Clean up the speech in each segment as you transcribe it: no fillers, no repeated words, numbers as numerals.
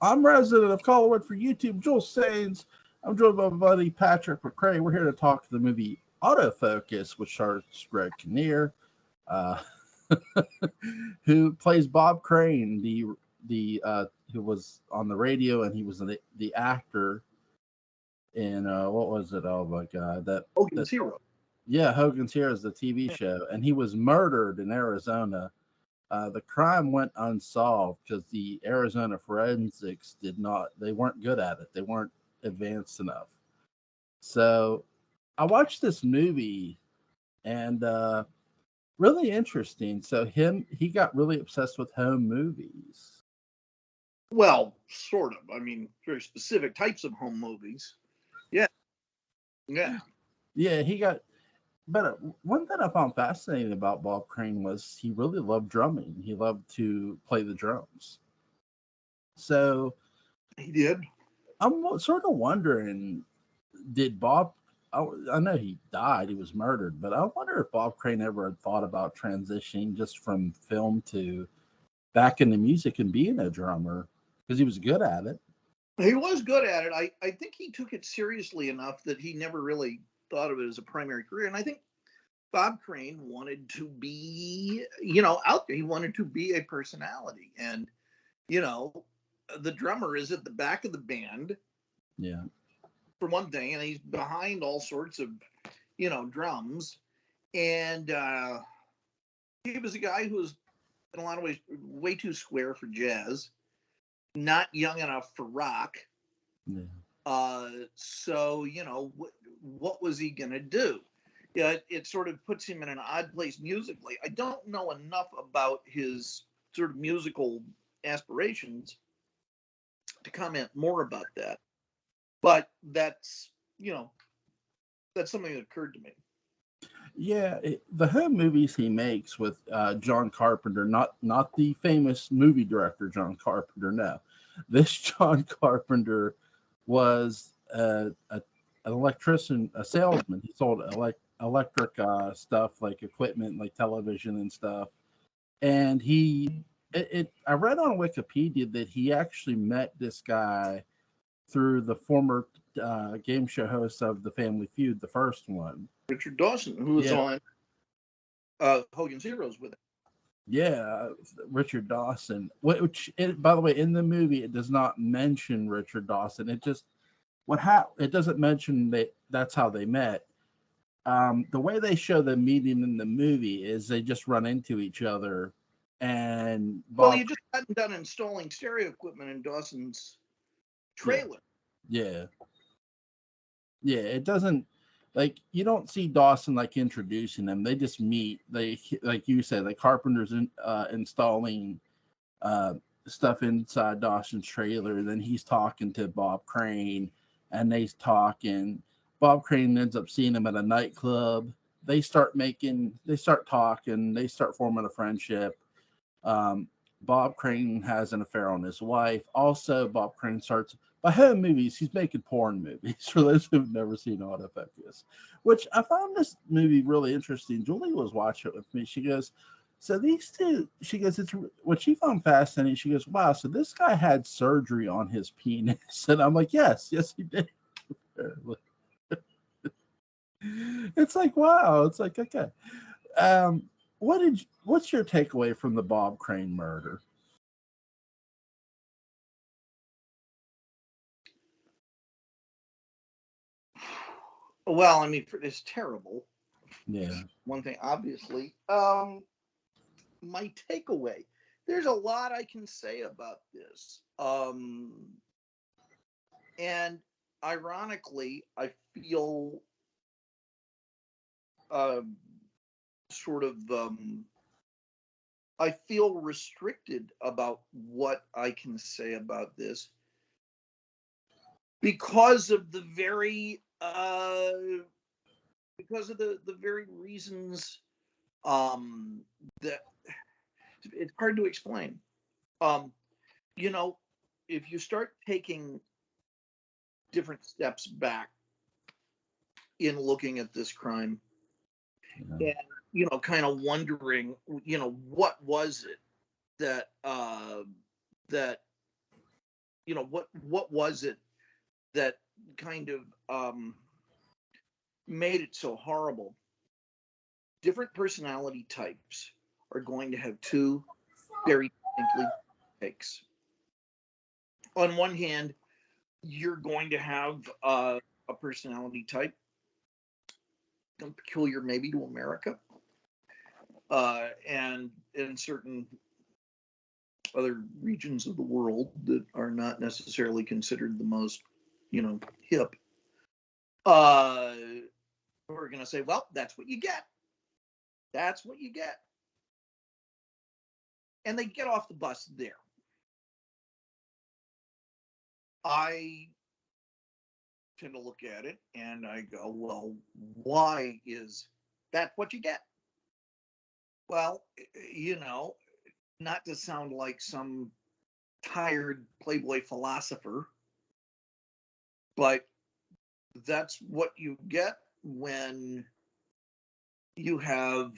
I'm resident of Collinwood for YouTube, Joel Sains. I'm joined by my buddy Patrick McCray. We're here to talk the movie Autofocus, which stars Greg Kinnear, uh, who plays Bob Crane, the who was on the radio, and he was the actor in what was it? Oh my God, Hogan's Hero. Yeah, Hogan's Heroes, the TV show, and he was murdered in Arizona. The crime went unsolved because the Arizona forensics they weren't good at it. They weren't advanced enough. So I watched this movie and really interesting. So he got really obsessed with home movies. Well, sort of. I mean, very specific types of home movies. Yeah. Yeah, he got. But one thing I found fascinating about Bob Crane was he really loved drumming. He loved to play the drums. So he did. I'm sort of wondering, did Bob? I know he died; he was murdered. But I wonder if Bob Crane ever had thought about transitioning just from film to back into music and being a drummer because he was good at it. He was good at it. I think he took it seriously enough that he never really thought of it as a primary career. And I think Bob Crane wanted to be, out there. He wanted to be a personality. And, the drummer is at the back of the band. Yeah. For one thing, and he's behind all sorts of, drums. And he was a guy who was, in a lot of ways, way too square for jazz, not young enough for rock. Yeah. So, what was he going to do? Yeah, it sort of puts him in an odd place musically. I don't know enough about his sort of musical aspirations to comment more about that. But that's something that occurred to me. Yeah, the home movies he makes with John Carpenter, not the famous movie director John Carpenter. No, this John Carpenter was an electrician, a salesman. He sold electric stuff like equipment, like television and stuff. And I read on Wikipedia that he actually met this guy through the former game show host of The Family Feud, the first one. Richard Dawson, who was on Hogan's Heroes with him. Yeah, Richard Dawson. By the way, in the movie, it does not mention Richard Dawson. It just it doesn't mention that's how they met. The way they show them meeting in the movie is they just run into each other, and he just hadn't done installing stereo equipment in Dawson's trailer. Yeah. It doesn't. Like, you don't see Dawson like introducing them. They just meet. They, like you said, like Carpenter's installing stuff inside Dawson's trailer. Then he's talking to Bob Crane, and they talking. Bob Crane ends up seeing him at a nightclub. They start talking. They start forming a friendship. Bob Crane has an affair on his wife. Also, Bob Crane starts. By home movies, he's making porn movies for those who've never seen Autofocus, which I found this movie really interesting. Julie was watching it with me. She goes, so these two, she goes, it's what she found fascinating. She goes, wow, so this guy had surgery on his penis. And I'm like, yes, he did. It's like, wow. It's like, okay. What's your takeaway from the Bob Crane murder? Well, I mean, it's terrible. Yeah. One thing, obviously. My takeaway. There's a lot I can say about this. And ironically, I feel I feel restricted about what I can say about this because of the very reasons that it's hard to explain. If you start taking different steps back in looking at this crime, and kind of wondering, what was it that what was it that kind of made it so horrible? Different personality types are going to have two very distinctly takes. On one hand, you're going to have a personality type peculiar maybe to America, and in certain other regions of the world that are not necessarily considered the most, hip. We're going to say, well, that's what you get. That's what you get. And they get off the bus there. I tend to look at it and I go, well, why is that what you get? Well, not to sound like some tired Playboy philosopher, but that's what you get when you have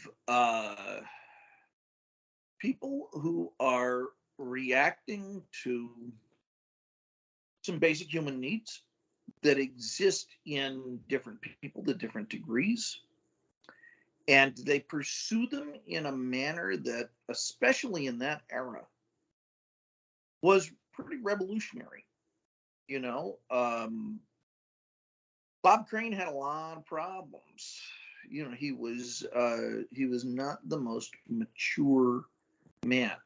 people who are reacting to some basic human needs that exist in different people to different degrees. And they pursue them in a manner that, especially in that era, was pretty revolutionary. Bob Crane had a lot of problems. He was not the most mature man.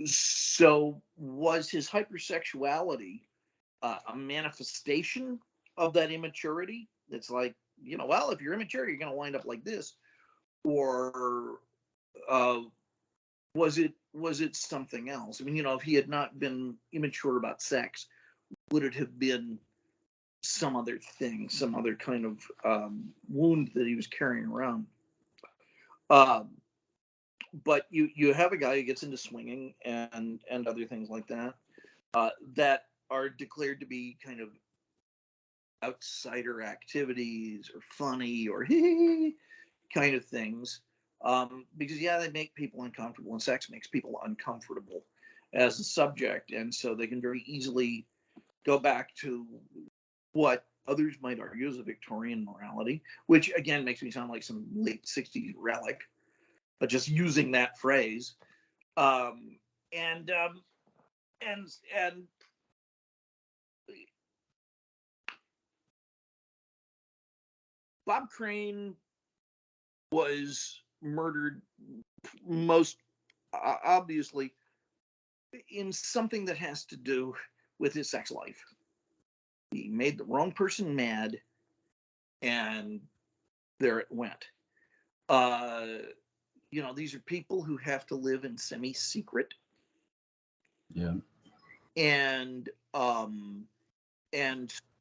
So was his hypersexuality a manifestation of that immaturity? It's like, well, if you're immature, you're going to wind up like this. Or was it something else? I mean, if he had not been immature about sex, would it have been some other thing, some other kind of wound that he was carrying around? But you have a guy who gets into swinging and other things like that that are declared to be kind of outsider activities or funny or kind of things, because they make people uncomfortable, and sex makes people uncomfortable as a subject, and so they can very easily go back to what others might argue is a Victorian morality, which again makes me sound like some late 60s relic, but just using that phrase. And Bob Crane was murdered most obviously in something that has to do with his sex life. He made the wrong person mad, and there it went. These are people who have to live in semi-secret. Yeah. And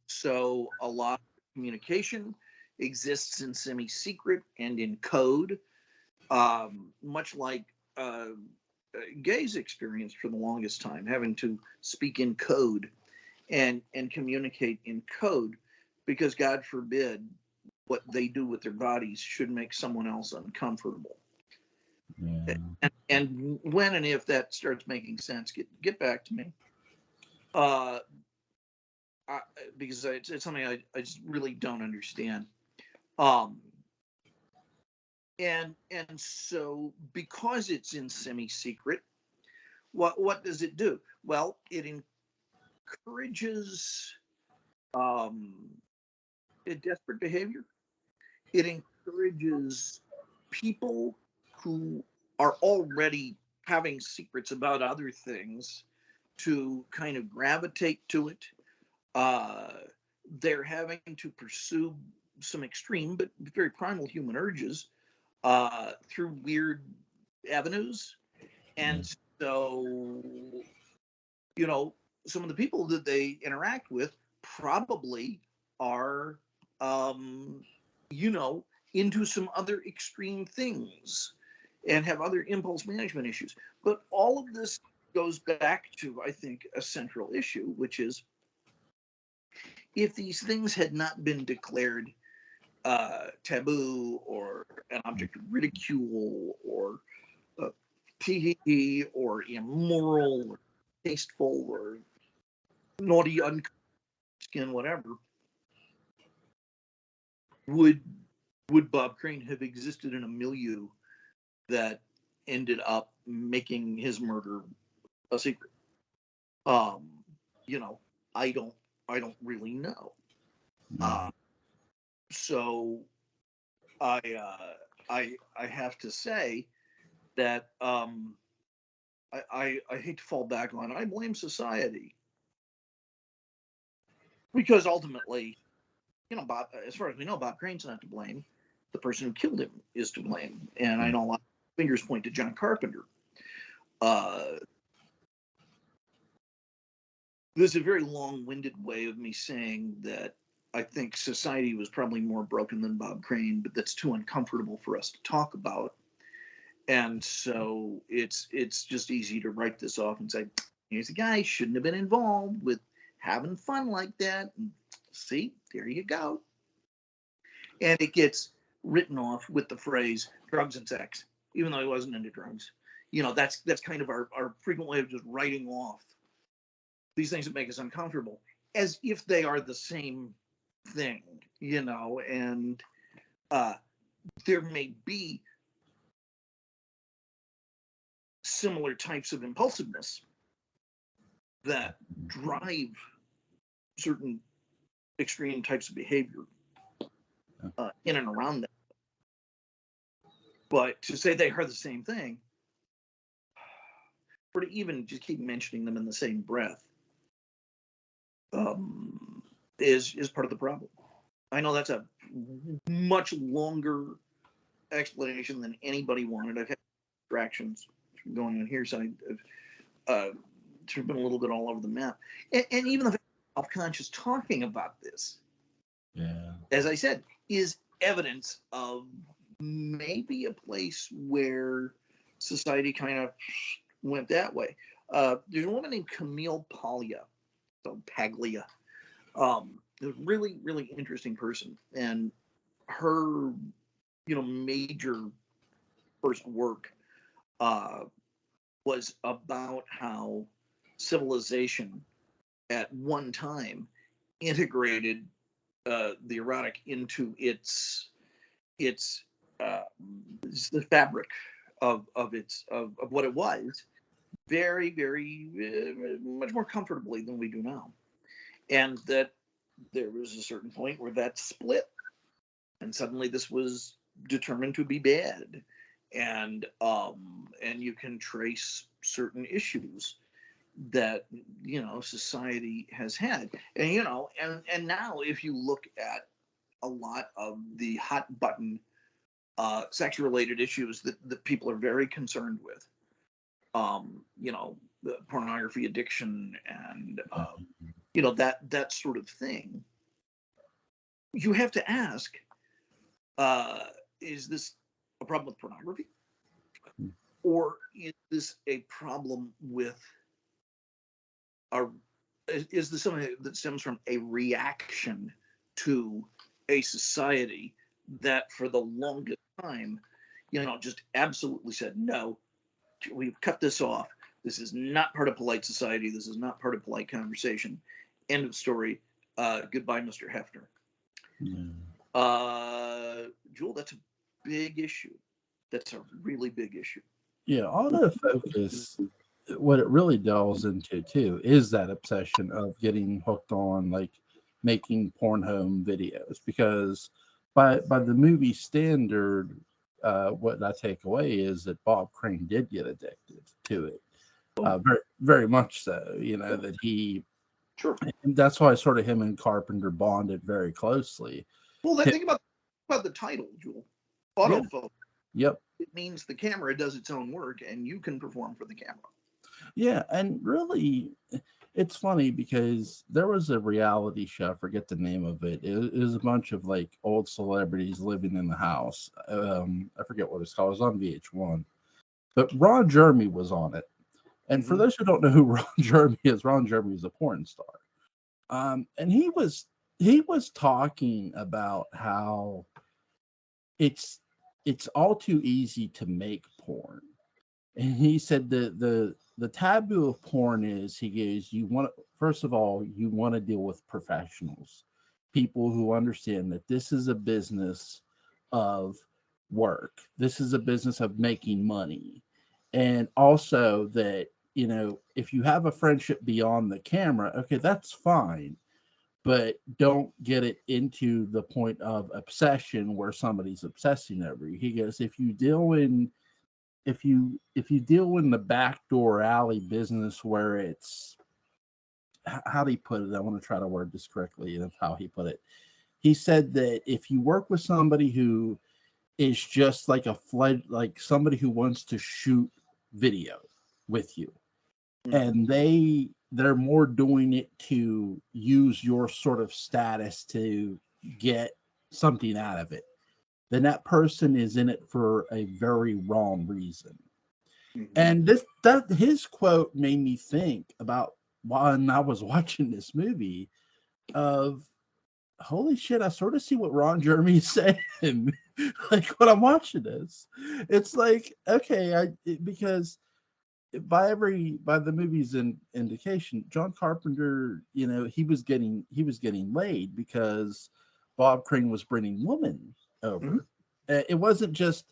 so a lot of communication exists in semi-secret and in code, much like Gay's experience for the longest time, having to speak in code and communicate in code, because God forbid what they do with their bodies should make someone else uncomfortable. Yeah. And when and if that starts making sense, get back to me. Because it's something I just really don't understand. And so because it's in semi-secret, what does it do? Well, it encourages desperate behavior. It encourages people who are already having secrets about other things to kind of gravitate to it. They're having to pursue some extreme but very primal human urges through weird avenues. And so, some of the people that they interact with probably are, into some other extreme things and have other impulse management issues. But all of this goes back to, I think, a central issue, which is, if these things had not been declared taboo or an object of ridicule or tee or immoral or tasteful or naughty, skin, whatever, would Bob Crane have existed in a milieu that ended up making his murder a secret? You know, I don't really know. So I have to say that I hate to fall back on, I blame society, because ultimately, you know, Bob, as far as we know, Bob Crane's not to blame. The person who killed him is to blame, and I know a lot of fingers point to John Carpenter. There's a very long-winded way of me saying that I think society was probably more broken than Bob Crane, but that's too uncomfortable for us to talk about. And so it's just easy to write this off and say, here's a guy shouldn't have been involved with having fun like that. And see, there you go. And it gets written off with the phrase drugs and sex, even though he wasn't into drugs. You know, that's kind of our frequent way of just writing off these things that make us uncomfortable, as if they are the same thing, you know. And there may be similar types of impulsiveness that drive certain extreme types of behavior in and around that. But to say they are the same thing, or to even just keep mentioning them in the same breath, is part of the problem. I know that's a much longer explanation than anybody wanted. I've had distractions going on here, so I've been a little bit all over the map. And even the self-conscious talking about this, as I said, is evidence of maybe a place where society kind of went that way. There's a woman named Camille Paglia. A really, really interesting person. And her, you know, major first work was about how civilization at one time integrated the erotic into its the fabric of what it was, very, very much more comfortably than we do now. And that there was a certain point where that split, and suddenly this was determined to be bad. And you can trace certain issues that, you know, society has had. And, you know, and now if you look at a lot of the hot button sex related issues that people are very concerned with, you know, the pornography addiction and you know, that sort of thing, you have to ask, is this a problem with pornography, or is this a problem with is this something that stems from a reaction to a society that for the longest time, you know, just absolutely said, no, we've cut this off. This is not part of polite society. This is not part of polite conversation. End of story. Goodbye, Mr. Hefner. Jewel, that's a big issue. That's a really big issue. Yeah, autofocus, what it really delves into too is that obsession of getting hooked on like making porn home videos, because by the movie standard, what I take away is that Bob Crane did get addicted to it, very, very much so. You know that he, sure, and that's why sort of him and Carpenter bonded very closely. Well, think about the title, Jewel. Autofocus. Yep. It means the camera does its own work, and you can perform for the camera. Yeah, and really, it's funny because there was a reality show, I forget the name of it. It was a bunch of like old celebrities living in the house. I forget what it's called. It was on VH1. But Ron Jeremy was on it. And for those who don't know who Ron Jeremy is a porn star. And he was talking about how it's all too easy to make porn. And he said the taboo of porn is, he goes, you want, first of all, you want to deal with professionals, people who understand that this is a business of work, this is a business of making money, and also that, you know, if you have a friendship beyond the camera, okay, that's fine, but don't get it into the point of obsession where somebody's obsessing over you. He goes, if you deal in the backdoor alley business where it's, how do he put it? I want to try to word this correctly of how he put it. He said that if you work with somebody who is just like like somebody who wants to shoot video with you, and they're more doing it to use your sort of status to get something out of it, then that person is in it for a very wrong reason. Mhm. And this, that his quote made me think about when I was watching this movie of, holy shit, I sort of see what Ron Jeremy is saying. Like when I'm watching this, it's like, okay, because by the movie's indication, John Carpenter, you know, he was getting laid because Bob Crane was bringing women Mhm. over. It wasn't just,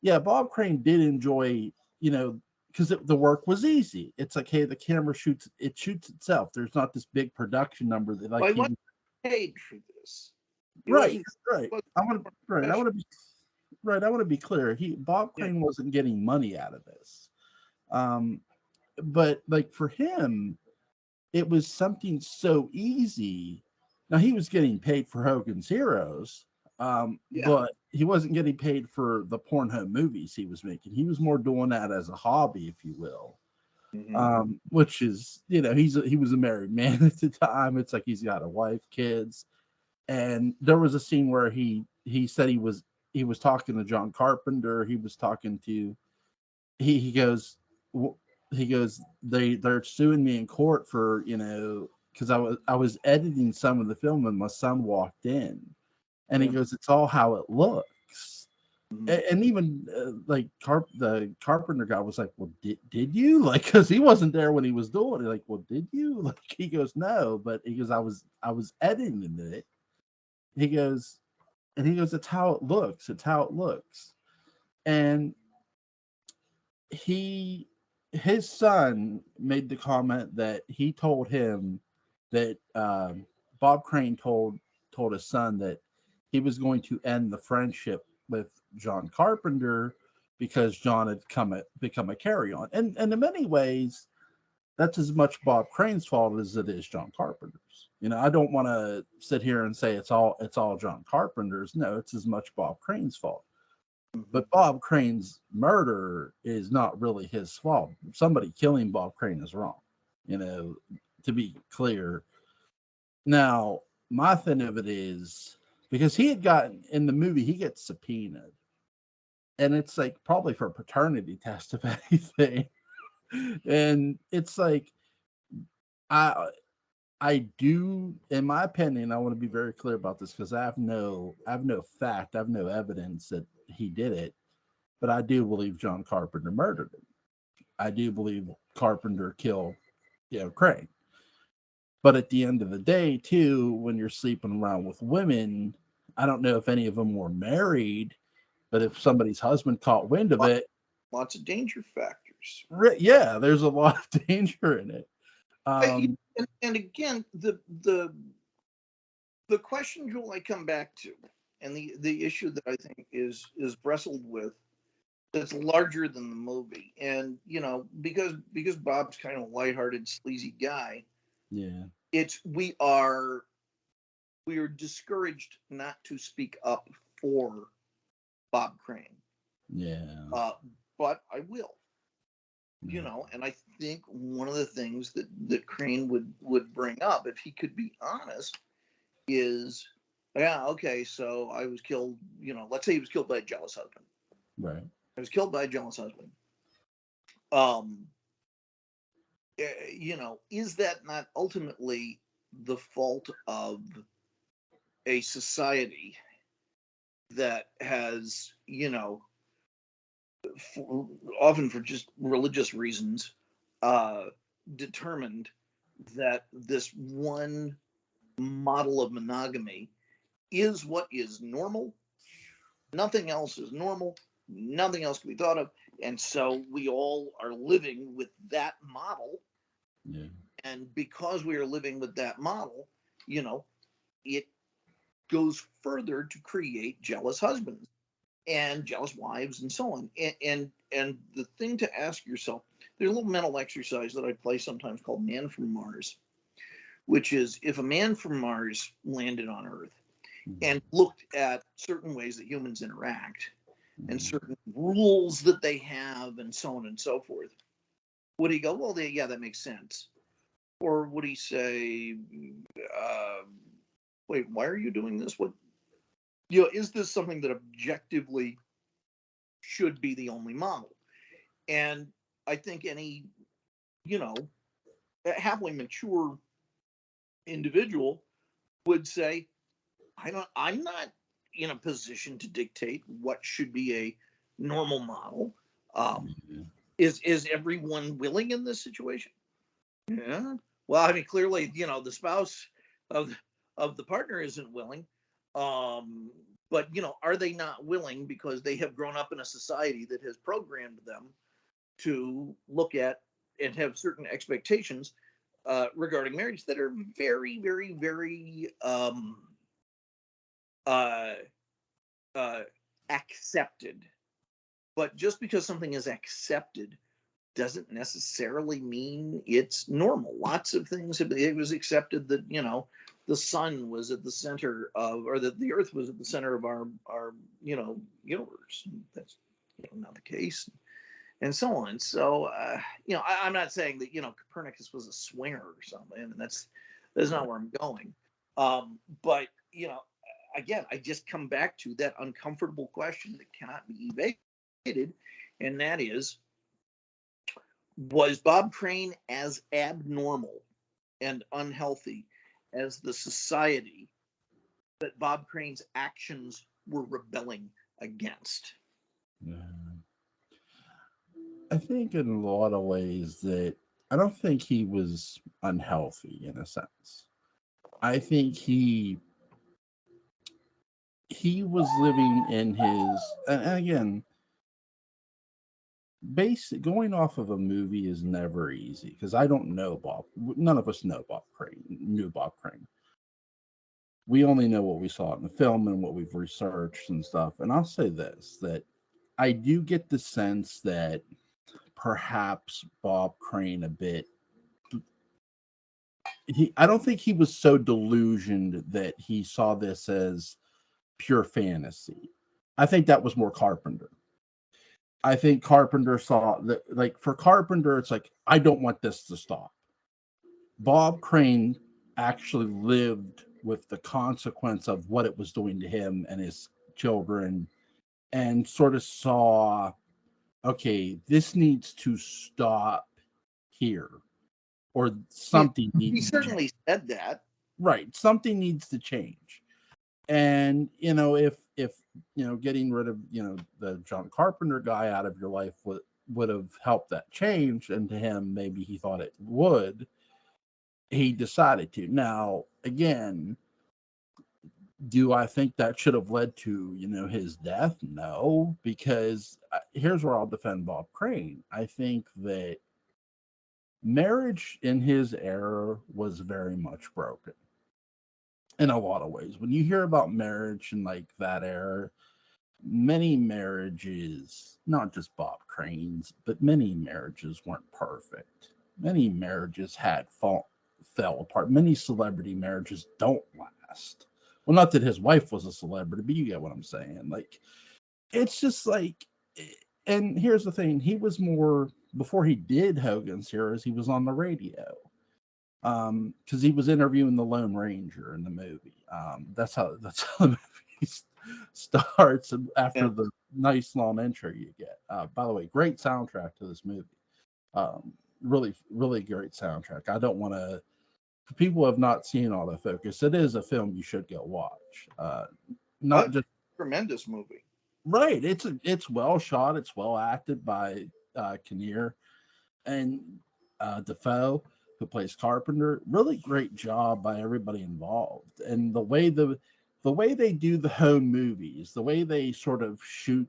yeah, Bob Crane did enjoy, you know, because the work was easy. It's like, hey, the camera shoots itself. There's not this big production number that like Well, he he wasn't paid for this. He right, wasn't. right. wasn't I want to right. I professional. want to be right. I want to be clear. Bob Yeah. Crane wasn't getting money out of this. Um, but like for him, it was something so easy. Now he was getting paid for Hogan's Heroes, Yeah. but he wasn't getting paid for the Pornhub movies he was making. He was more doing that as a hobby, if you will. Hmm. Which is, you know, he was a married man at the time. It's like he's got a wife, kids, and there was a scene where he said he was talking to John Carpenter. He was talking to he goes he goes, they're suing me in court for, you know, because I was editing some of the film and my son walked in, and he Yeah. goes, it's all how it looks. Hmm. And even like the Carpenter guy was like, well, did you, like, because he wasn't there when he was doing it, like, well, did you, like, he goes, no, but he goes, I was editing it. He goes, and he goes, it's how it looks, it's how it looks. And he his son made the comment that he told him that Bob Crane told his son that he was going to end the friendship with John Carpenter because John had become a carry on, and in many ways that's as much Bob Crane's fault as it is John Carpenter's. You know, I don't want to sit here and say it's all John Carpenter's. No, it's as much Bob Crane's fault. Hmm. But Bob Crane's murder is not really his fault. Somebody killing Bob Crane is wrong, you know, to be clear. Now, my thing of it is, because he had gotten in the movie, he gets subpoenaed. And it's like probably for a paternity test, if anything. And it's like, I I do, in my opinion, I want to be very clear about this because I have no fact, I have no evidence that he did it, but I do believe John Carpenter murdered him. I do believe Carpenter killed, you know, Crane. But at the end of the day, too, when you're sleeping around with women, I don't know if any of them were married, but if somebody's husband caught wind of Lots, it, lots of danger factors. yeah, there's a lot of danger in it. Um, And again, the question, Joel, I come back to, and the issue that I think is wrestled with, that's larger than the movie. And because Bob's kind of a lighthearted, sleazy guy, yeah, it's we are discouraged not to speak up for Bob Crane. yeah, Uh, but I will. yeah, And I think one of the things that Crane would bring up, if he could be honest, is, yeah, okay, so I was killed. Let's say he was killed by a jealous husband. right, I was killed by a jealous husband. Um, is that not ultimately the fault of a society that has, often for just religious reasons, uh, determined that this one model of monogamy is what is normal. Nothing else is normal. Nothing else can be thought of. And so we all are living with that model. Yeah. And because we are living with that model, you know, it goes further to create jealous husbands and jealous wives and so on. And the thing to ask yourself, there's a little mental exercise that I play sometimes called Man from Mars, which is if a man from Mars landed on Earth and looked at certain ways that humans interact and certain rules that they have and so on and so forth, would he go, well, yeah, that makes sense? Or would he say, uh, wait, why are you doing this? What, is this something that objectively should be the only model? And I think any, you know, happily mature individual would say, I'm not in a position to dictate what should be a normal model. Is everyone willing in this situation? Yeah. Well, I mean, clearly, the spouse of the partner isn't willing. But are they not willing because they have grown up in a society that has programmed them to look at and have certain expectations regarding marriage that are very, very, very uh, uh, accepted. But just because something is accepted doesn't necessarily mean it's normal. Lots of things it was accepted that the sun was at the center of, or that the earth was at the center of our universe. That's not the case, and so on. So I'm not saying that Copernicus was a swinger or something, and that's not where I'm going. But again, I just come back to that uncomfortable question that cannot be evaded, and that is, was Bob Crane as abnormal and unhealthy as the society that Bob Crane's actions were rebelling against? Yeah. I think in a lot of ways that I don't think he was unhealthy in a sense. I think he was living in his, and again, going off of a movie is never easy because I don't know Bob. None of us know Bob Crane. Knew Bob Crane. We only know what we saw in the film and what we've researched and stuff. And I'll say this: that I do get the sense that perhaps Bob Crane a bit. I don't think he was so delusioned that he saw this as pure fantasy. I think that was more Carpenter. I think Carpenter saw that, like, for Carpenter, it's like, I don't want this to stop. Bob Crane actually lived with the consequence of what it was doing to him and his children, and sort of saw, okay, this needs to stop here, or something He needs to change. certainly said that. Right, something needs to change. And if getting rid of the John Carpenter guy out of your life would have helped that change, and to him maybe he thought it would, he decided to. Now again, do I think that should have led to his death? No, because here's where I'll defend Bob Crane. I think that marriage in his era was very much broken in a lot of ways. When you hear about marriage in like that era, many marriages, not just Bob Crane's, but many marriages weren't perfect. Many marriages fell apart. Many celebrity marriages don't last. Well, not that his wife was a celebrity, but you get what I'm saying. Like, it's just like, and here's the thing: he was more, before he did Hogan's Heroes, he was on the radio. Because he was interviewing the Lone Ranger in the movie. That's how the movie starts, and after Yeah. the nice long intro you get. By the way, great soundtrack to this movie. Really, really great soundtrack. I don't want to. For people who have not seen Autofocus, it is a film you should go watch. Not just Tremendous movie. Right. It's well shot. It's well acted by Kinnear and Defoe, who plays Carpenter. Really great job by everybody involved. And the way they do the home movies, the way they sort of shoot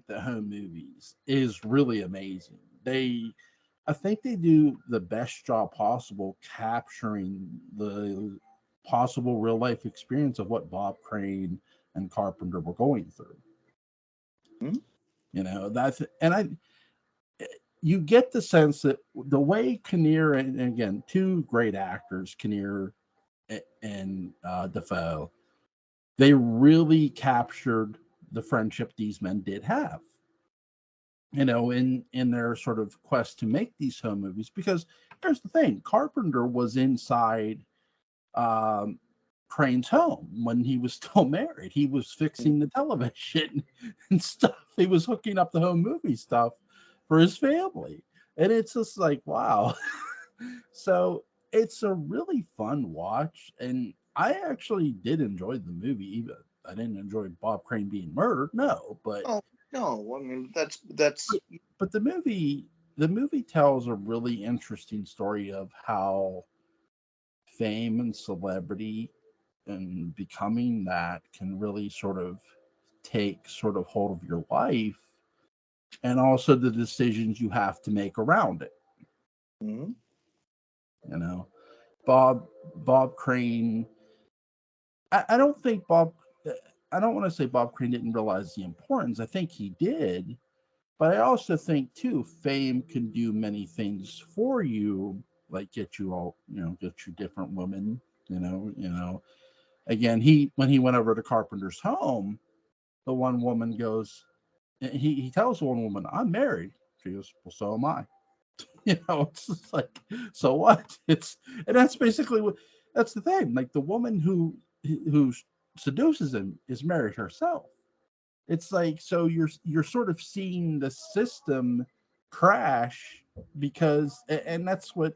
the home movies is really amazing. I think they do the best job possible capturing the possible real life experience of what Bob Crane and Carpenter were going through. Hmm? That's and I you get the sense that the way Kinnear and again, two great actors, Kinnear and Defoe, they really captured the friendship these men did have. In their sort of quest to make these home movies. Because here's the thing: Carpenter was inside um, Crane's home when he was still married. He was fixing the television and stuff. He was hooking up the home movie stuff for his family. And it's just like, wow. So it's a really fun watch. And I actually did enjoy the movie. Even I didn't enjoy Bob Crane being murdered, no, Oh no, I mean that's but the movie tells a really interesting story of how fame and celebrity and becoming that can really sort of take sort of hold of your life, and also the decisions you have to make around it. Mhm. you know Bob Crane, I don't think Bob I don't want to say Bob Crane didn't realize the importance. I think he did, but I also think too fame can do many things for you, like get you different women. Again, he when he went over to Carpenter's home, the one woman goes, he tells the one woman, "I'm married." She goes, "Well, so am I." It's just like, so what? And that's basically what that's the thing. Like the woman who seduces him is married herself. It's like, so you're sort of seeing the system crash because, and that's what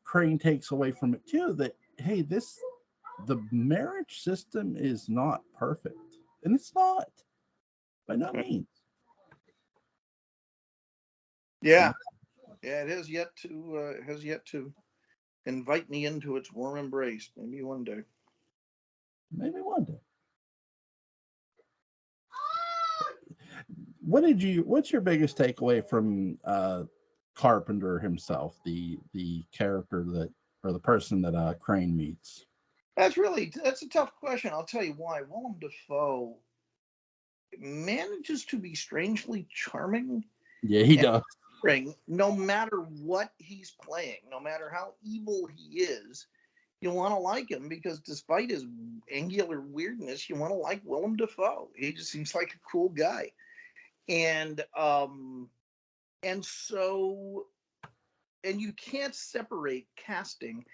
Crane takes away from it too. That hey, the marriage system is not perfect, and it's not by no means. yeah, yeah. It has yet to invite me into its warm embrace. Maybe one day. Maybe one day. What's your biggest takeaway from Carpenter himself, the character that or the person that Crane meets? That's a tough question. I'll tell you why. Willem Dafoe manages to be strangely charming Yeah, he and does. no matter what he's playing, no matter how evil he is. You want to like him because despite his angular weirdness, you want to like Willem Dafoe. He just seems like a cool guy. And and so and you can't separate casting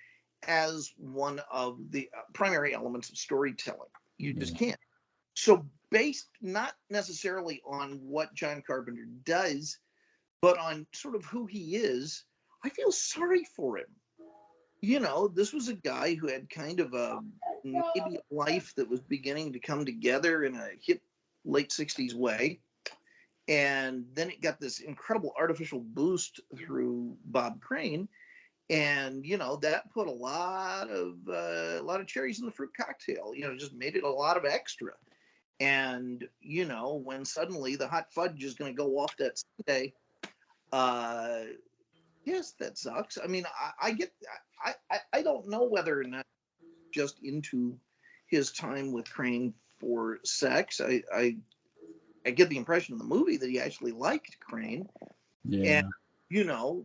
as one of the primary elements of storytelling. You just Yeah, can't. So based not necessarily on what John Carpenter does, but on sort of who he is, I feel sorry for him. This was a guy who had kind of a maybe a life that was beginning to come together in a hip late 60s way. And then it got this incredible artificial boost through Bob Crane. And that put a lot of cherries in the fruit cocktail. Just made it a lot of extra. And when suddenly the hot fudge is going to go off that Sunday, uh, yes, that sucks. I mean, I get, I don't know whether or not just into his time with Crane for sex. I get the impression in the movie that he actually liked Crane and, yeah, you know,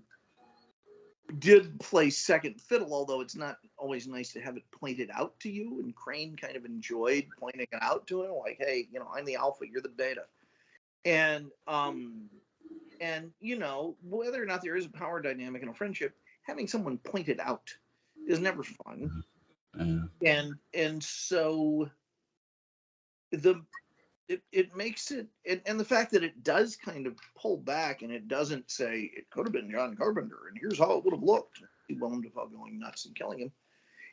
did play second fiddle, although it's not always nice to have it pointed out to you. And Crane kind of enjoyed pointing it out to him, like, hey, I'm the alpha, you're the beta. And, whether or not there is a power dynamic in a friendship, having someone point it out is never fun. yeah, And so the it makes it and the fact that it does kind of pull back and it doesn't say it could have been John Carpenter and here's how it would have looked. Willem Dafoe going nuts and killing him.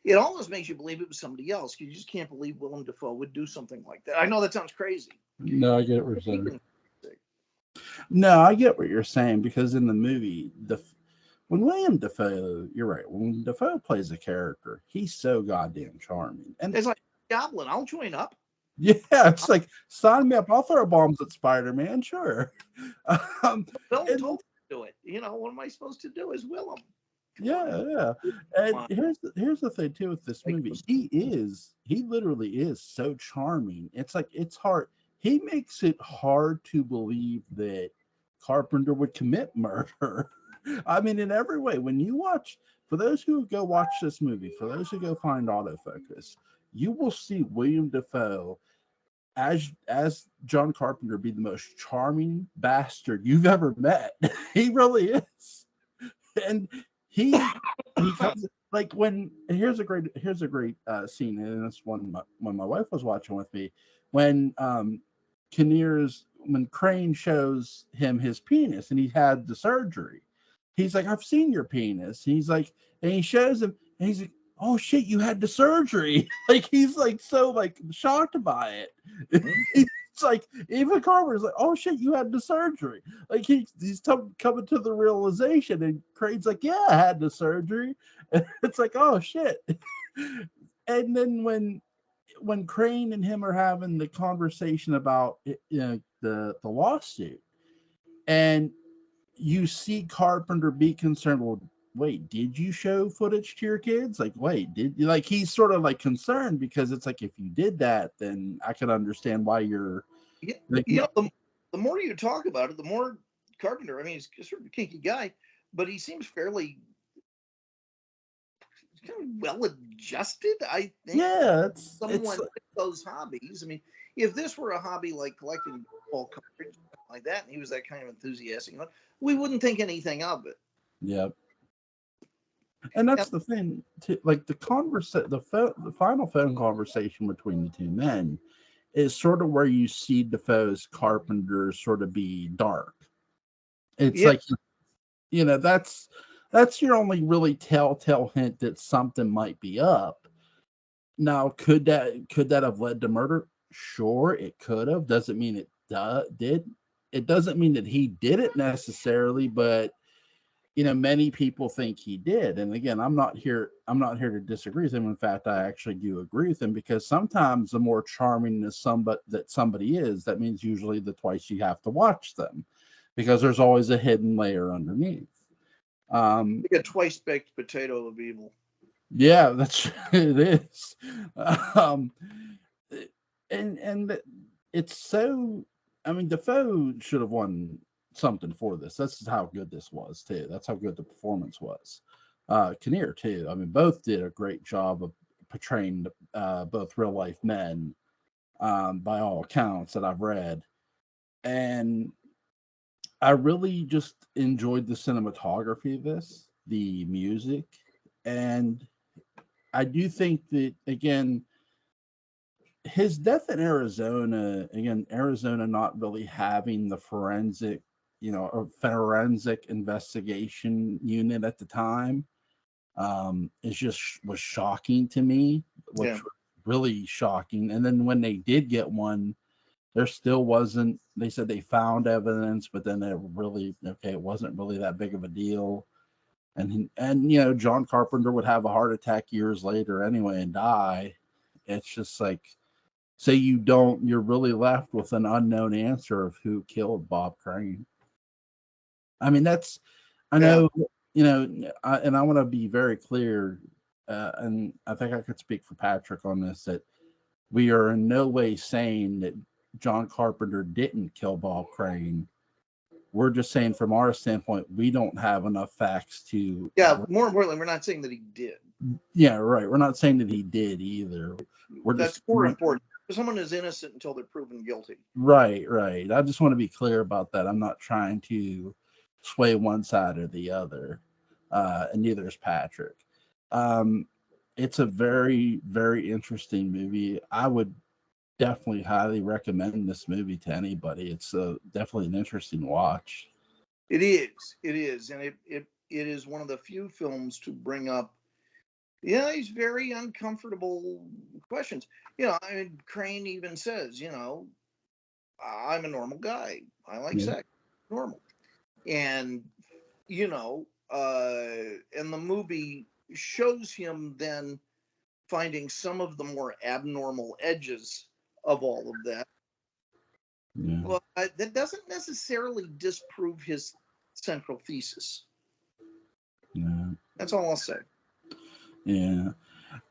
It almost makes you believe it was somebody else. You just can't believe Willem Dafoe would do something like that. I know that sounds crazy. No, I get what you're saying. No, I get what you're saying because in the movie, when William Dafoe, you're right. When Dafoe plays a character, he's so goddamn charming, and It's like Goblin. I'll join up. yeah, it's like sign me up. I'll throw bombs at Spider-Man, sure. Willem And told me to do it. What am I supposed to do as Willem? yeah. And here's the thing too with this movie. He literally is so charming. It's like it's hard. He makes it hard to believe that Carpenter would commit murder. I mean, in every way. When you watch, for those who go watch this movie, for those who go find autofocus, you will see William Dafoe as John Carpenter be the most charming bastard you've ever met. He really is. And he comes like when and here's a great scene, and this one when my wife was watching with me when when Crane shows him his penis and he had the surgery. He's like, I've seen your penis. He's like, and he shows him, and he's like, oh shit, you had the surgery. Like he's like so like shocked by it. It's like even Carver's like, oh shit, you had the surgery. Like he's coming to the realization, and Crane's like, yeah, I had the surgery. And it's like, oh shit. And then when Crane and him are having the conversation about the lawsuit, and you see Carpenter be concerned. Well, wait, did you show footage to your kids? Like, wait, did you like? He's sort of like concerned because it's like if you did that, then I could understand why you're. Yeah, Like, the more you talk about it, the more Carpenter. I mean, he's sort of a kinky guy, but he seems fairly kind of well adjusted. I think. yeah, Someone with those hobbies. I mean, if this were a hobby like collecting ball cartridges like that, and he was that kind of enthusiastic, we wouldn't think anything of it. yeah. And that's the thing, like the final phone conversation between the two men is sort of where you see Defoe's Carpenter sort of be dark. It's like, that's your only really telltale hint that something might be up. Now, could that have led to murder? Sure, it could have. Doesn't mean it did. It doesn't mean that he did it necessarily, but many people think he did. And again, I'm not here to disagree with him. In fact, I actually do agree with him because sometimes the more charming somebody is, that means usually the twice you have to watch them because there's always a hidden layer underneath. Like a twice baked potato of evil. Yeah, it is. And it's so. I mean, Defoe should have won something for this. That's how good this was too. That's how good the performance was. Kinnear too. I mean, both did a great job of portraying both real life men, by all accounts that I've read, and I really just enjoyed the cinematography of this, the music, and I do think that again his death in Arizona, again, Arizona not really having the forensic investigation unit at the time, is just was shocking to me, which was really shocking. And then when they did get one, there still wasn't. They said they found evidence, but then it wasn't really that big of a deal. And John Carpenter would have a heart attack years later anyway and die. It's just like, so you're really left with an unknown answer of who killed Bob Crane. I mean, I know, and I want to be very clear, and I think I could speak for Patrick on this, that we are in no way saying that John Carpenter didn't kill Bob Crane. We're just saying from our standpoint, we don't have enough facts to. Yeah, more importantly, we're not saying that he did. Yeah, right. We're not saying that he did either. That's more important. Someone is innocent until they're proven guilty. Right. I just want to be clear about that. I'm not trying to sway one side or the other, and neither is Patrick. It's a very, very interesting movie. I would definitely highly recommend this movie to anybody. It's definitely an interesting watch. It is, and it is one of the few films to bring up these very uncomfortable questions. I mean, Crane even says, I'm a normal guy. I like Yeah. sex. Normal. And, and the movie shows him then finding some of the more abnormal edges of all of that. Yeah. Well, that doesn't necessarily disprove his central thesis. Yeah. That's all I'll say. Yeah.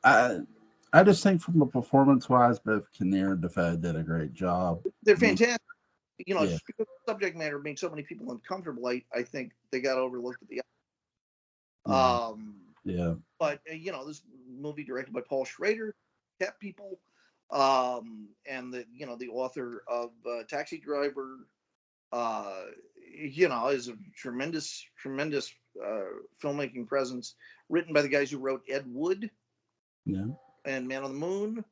I just think from a performance wise, both Kinnear and Defoe did a great job. They're fantastic. Yeah. Just because the subject matter made so many people uncomfortable, I think they got overlooked at the Yeah. But this movie directed by Paul Schrader kept people, and the author of Taxi Driver, is a tremendous filmmaking presence. Written by the guys who wrote Ed Wood, Yeah. and Man on the Moon.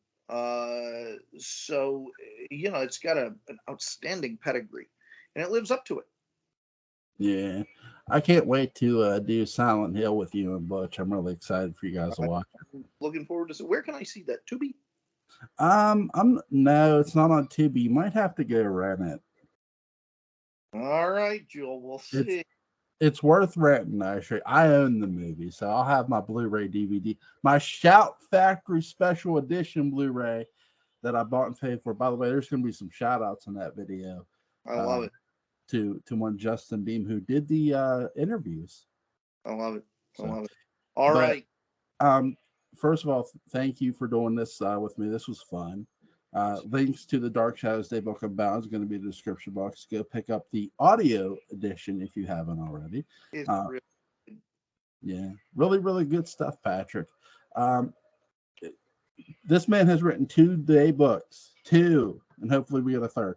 So it's got an outstanding pedigree, and it lives up to it. Yeah. I can't wait to do Silent Hill with you and Butch. I'm really excited for you guys to watch. I'm looking forward to. Where can I see that? Tubi? No, it's not on Tubi. You might have to go rent it. All right, Joel. We'll see. It's worth renting, actually. I own the movie, so I'll have my Blu-ray DVD, my Shout Factory Special Edition Blu-ray that I bought and paid for. By the way, there's going to be some shout-outs in that video. I love it. To one Justin Beam who did the interviews. I love it. All right. First of all, thank you for doing this with me. This was fun. Links to the Dark Shadows Day Book of Bounds is going to be in the description box. Go pick up the audio edition if you haven't already. It's really good. Yeah, really, really good stuff, Patrick. This man has written 2 day books, 2, and hopefully we get a third.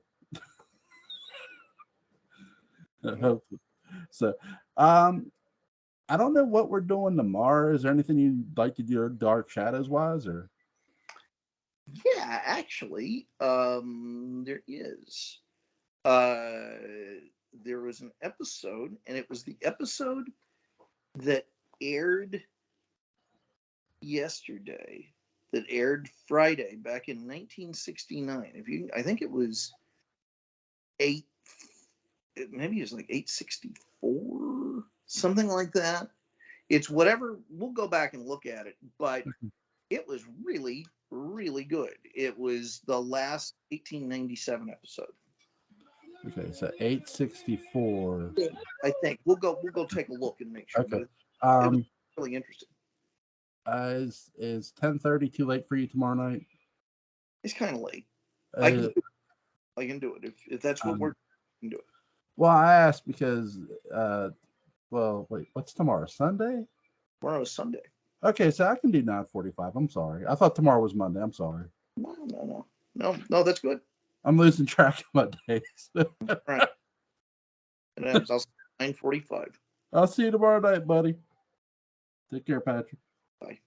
Hopefully. So, I don't know what we're doing tomorrow. Is there anything you'd like to do Dark Shadows wise, or? Yeah, actually, there is. There was an episode, and it was the episode that aired yesterday, that aired Friday back in 1969. I think it was maybe it was like 864, something like that. It's whatever. We'll go back and look at it, but it was really, really good. It was the last 1897 episode. Okay, so 864. I think we'll go take a look and make sure. Okay. But it was really interesting. Is 10:30 too late for you tomorrow night? It's kind of late. I can do it if that's what we're can do it. Well, I asked because well, wait, what's tomorrow? Sunday? Tomorrow is Sunday. Okay, so I can do 9:45. I'm sorry. I thought tomorrow was Monday. I'm sorry. No, that's good. I'm losing track of my days. All right. And then I'll 9:45. I'll see you tomorrow night, buddy. Take care, Patrick. Bye.